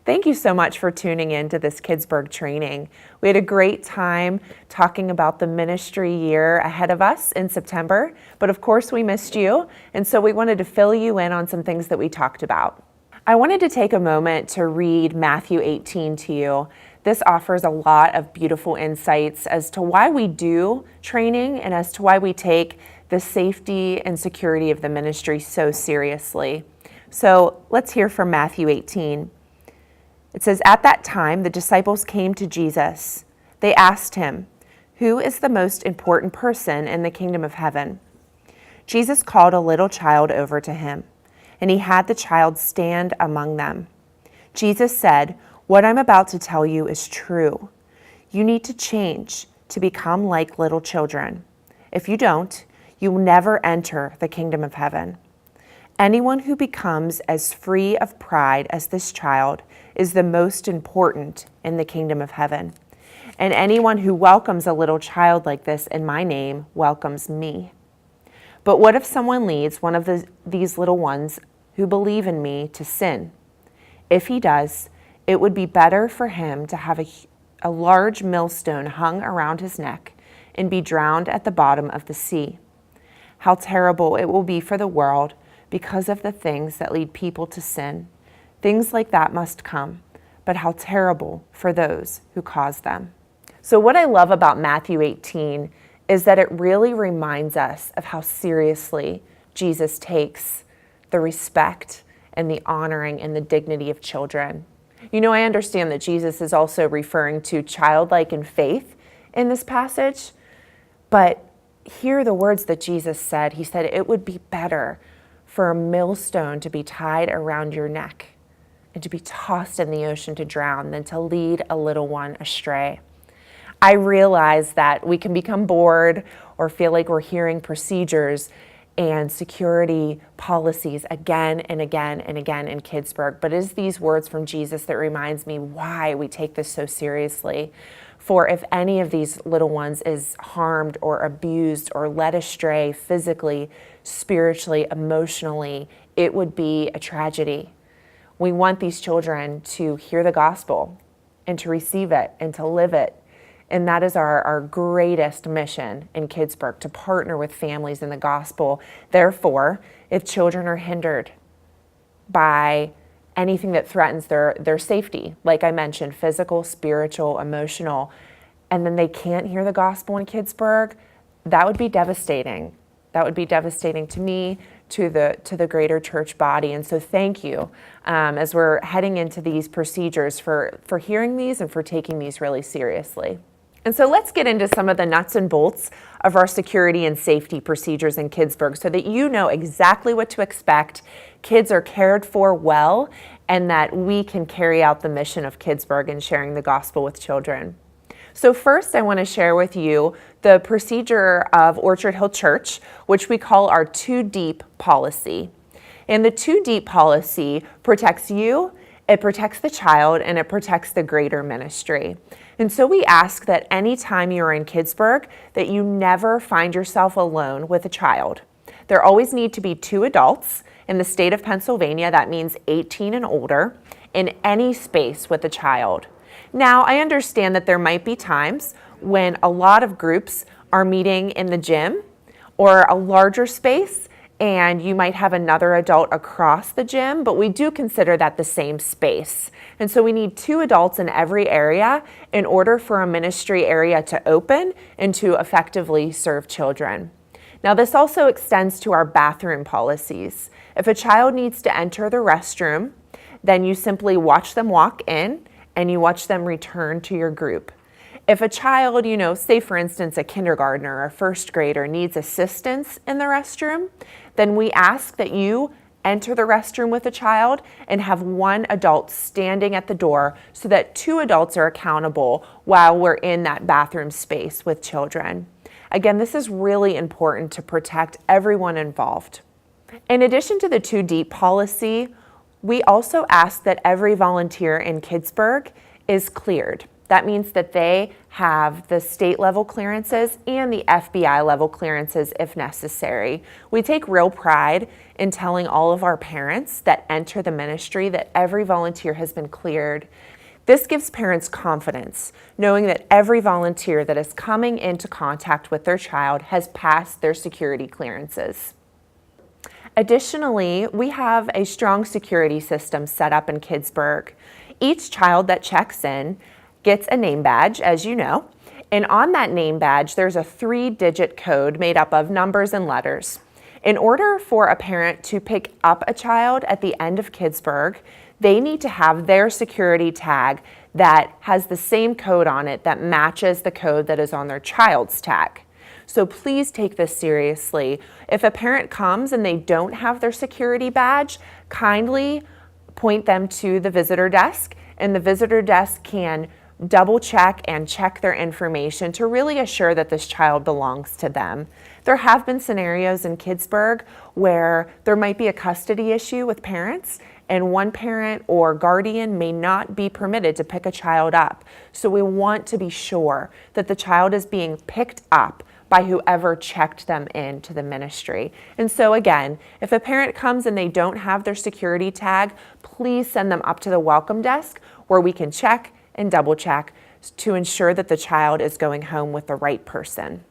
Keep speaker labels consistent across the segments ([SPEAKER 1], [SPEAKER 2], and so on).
[SPEAKER 1] Thank you so much for tuning in to this Kidzburgh training. We had a great time talking about the ministry year ahead of us in September, but of course we missed you, and so we wanted to fill you in on some things that we talked about. I wanted to take a moment to read Matthew 18 to you. This offers a lot of beautiful insights as to why we do training and as to why we take the safety and security of the ministry so seriously. So let's hear from Matthew 18. It says, "At that time, the disciples came to Jesus. They asked him, 'Who is the most important person in the kingdom of heaven?' Jesus called a little child over to him, and he had the child stand among them. Jesus said, 'What I'm about to tell you is true. You need to change to become like little children. If you don't, you will never enter the kingdom of heaven. Anyone who becomes as free of pride as this child is the most important in the kingdom of heaven. And anyone who welcomes a little child like this in my name welcomes me. But what if someone leads one of these little ones who believe in me to sin? If he does, it would be better for him to have a large millstone hung around his neck and be drowned at the bottom of the sea. How terrible it will be for the world because of the things that lead people to sin. Things like that must come, but how terrible for those who cause them." So what I love about Matthew 18 is that it really reminds us of how seriously Jesus takes the respect and the honoring and the dignity of children. You know, I understand that Jesus is also referring to childlike in faith in this passage, but hear the words that Jesus said. He said it would be better for a millstone to be tied around your neck and to be tossed in the ocean to drown than to lead a little one astray. I realize that we can become bored or feel like we're hearing procedures and security policies again and again and again in Kidzburgh, but it is these words from Jesus that reminds me why we take this so seriously. For if any of these little ones is harmed or abused or led astray physically, spiritually, emotionally, it would be a tragedy. We want these children to hear the gospel and to receive it and to live it. And that is our greatest mission in Kidzburgh, to partner with families in the gospel. Therefore, if children are hindered by anything that threatens their safety, like I mentioned, physical, spiritual, emotional, and then they can't hear the gospel in Kidzburgh, that would be devastating. That would be devastating to me, to the greater church body. And so thank you as we're heading into these procedures for hearing these and for taking these really seriously. And so let's get into some of the nuts and bolts of our security and safety procedures in Kidzburgh so that you know exactly what to expect, kids are cared for well, and that we can carry out the mission of Kidzburgh in sharing the gospel with children. So first, I want to share with you the procedure of Orchard Hill Church, which we call our 2 deep policy. And the 2 deep policy protects you, it protects the child, and it protects the greater ministry. And so we ask that anytime you're in Kidzburgh, that you never find yourself alone with a child. There always need to be 2 adults. In the state of Pennsylvania, that means 18 and older, in any space with a child. Now, I understand that there might be times when a lot of groups are meeting in the gym or a larger space, and you might have another adult across the gym, but we do consider that the same space. And so we need 2 adults in every area in order for a ministry area to open and to effectively serve children. Now, this also extends to our bathroom policies. If a child needs to enter the restroom, then you simply watch them walk in and you watch them return to your group. If a child, say for instance, a kindergartner or a first grader needs assistance in the restroom, then we ask that you enter the restroom with a child and have 1 adult standing at the door so that 2 adults are accountable while we're in that bathroom space with children. Again, this is really important to protect everyone involved. In addition to the 2 deep policy, we also ask that every volunteer in Kidzburgh is cleared. That means that they have the state level clearances and the FBI level clearances if necessary. We take real pride in telling all of our parents that enter the ministry that every volunteer has been cleared. This gives parents confidence, knowing that every volunteer that is coming into contact with their child has passed their security clearances. Additionally, we have a strong security system set up in Kidzburgh. Each child that checks in gets a name badge, as you know, and on that name badge, there's a 3-digit code made up of numbers and letters. In order for a parent to pick up a child at the end of Kidzburgh, they need to have their security tag that has the same code on it that matches the code that is on their child's tag. So please take this seriously. If a parent comes and they don't have their security badge, kindly point them to the visitor desk, and the visitor desk can double check and check their information to really assure that this child belongs to them. There have been scenarios in Kidzburgh where there might be a custody issue with parents, and one parent or guardian may not be permitted to pick a child up. So we want to be sure that the child is being picked up by whoever checked them into the ministry. And so again, if a parent comes and they don't have their security tag, please send them up to the welcome desk where we can check and double check to ensure that the child is going home with the right person.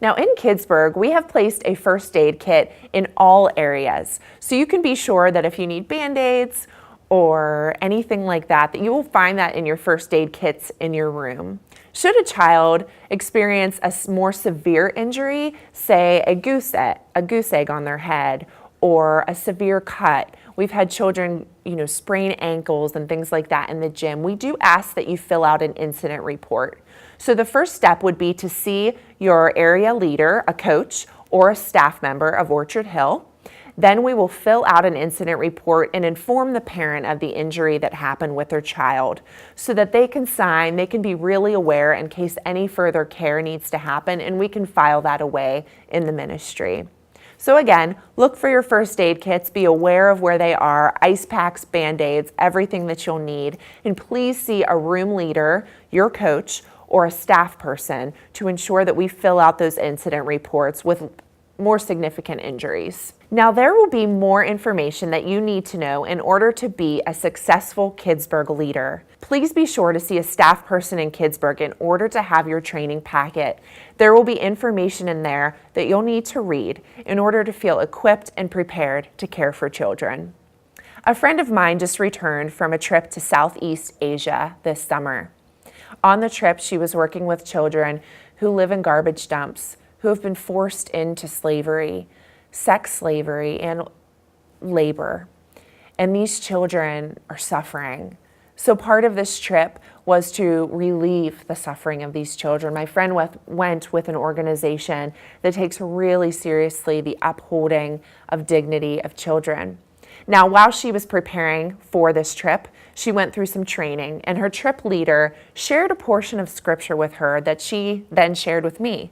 [SPEAKER 1] Now in Kidzburgh, we have placed a first aid kit in all areas. So you can be sure that if you need Band-Aids or anything like that, that you will find that in your first aid kits in your room. Should a child experience a more severe injury, say a goose egg on their head or a severe cut, we've had children, sprain ankles and things like that in the gym, we do ask that you fill out an incident report. So the first step would be to see your area leader, a coach, or a staff member of Orchard Hill. Then we will fill out an incident report and inform the parent of the injury that happened with their child so that they can be really aware in case any further care needs to happen, and we can file that away in the ministry. So again, look for your first aid kits, be aware of where they are, ice packs, Band-Aids, everything that you'll need, and please see a room leader, your coach, or a staff person to ensure that we fill out those incident reports with more significant injuries. Now there will be more information that you need to know in order to be a successful Kidzburgh leader. Please be sure to see a staff person in Kidzburgh in order to have your training packet. There will be information in there that you'll need to read in order to feel equipped and prepared to care for children. A friend of mine just returned from a trip to Southeast Asia this summer. On the trip, she was working with children who live in garbage dumps, who have been forced into slavery, sex slavery, and labor. And these children are suffering. So part of this trip was to relieve the suffering of these children. My friend went with an organization that takes really seriously the upholding of dignity of children. Now, while she was preparing for this trip, she went through some training, and her trip leader shared a portion of scripture with her that she then shared with me.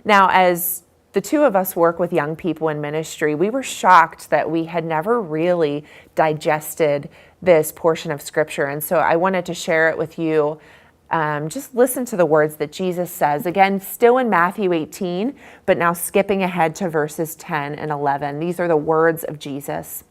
[SPEAKER 1] Now, as the two of us work with young people in ministry, we were shocked that we had never really digested this portion of scripture. And so I wanted to share it with you. Just listen to the words that Jesus says, again, still in Matthew 18, but now skipping ahead to verses 10 and 11. These are the words of Jesus.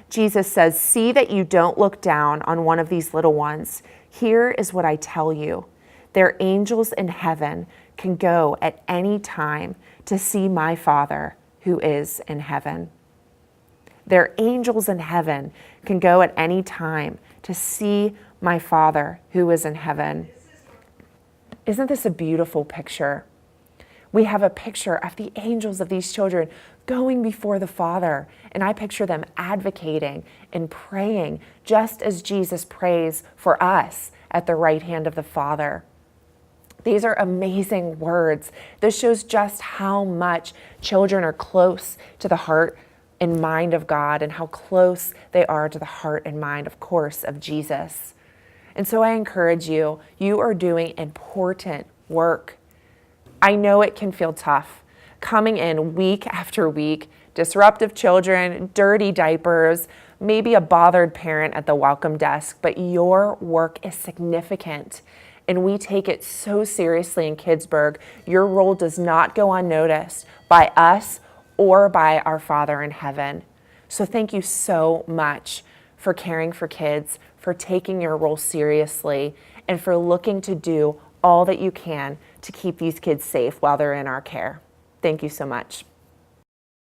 [SPEAKER 1] Jesus says, "See that you don't look down on one of these little ones. Here is what I tell you. Their angels in heaven can go at any time to see my Father who is in heaven." Their angels in heaven can go at any time to see my Father who is in heaven. Isn't this a beautiful picture? We have a picture of the angels of these children going before the Father, and I picture them advocating and praying just as Jesus prays for us at the right hand of the Father. These are amazing words. This shows just how much children are close to the heart and mind of God, and how close they are to the heart and mind, of course, of Jesus. And so I encourage you, you are doing important work. I know it can feel tough coming in week after week, disruptive children, dirty diapers, maybe a bothered parent at the welcome desk, but your work is significant. and we take it so seriously in Kidzburgh. Your role does not go unnoticed by us or by our Father in heaven. So thank you so much for caring for kids, for taking your role seriously, and for looking to do all that you can to keep these kids safe while they're in our care. Thank you so much.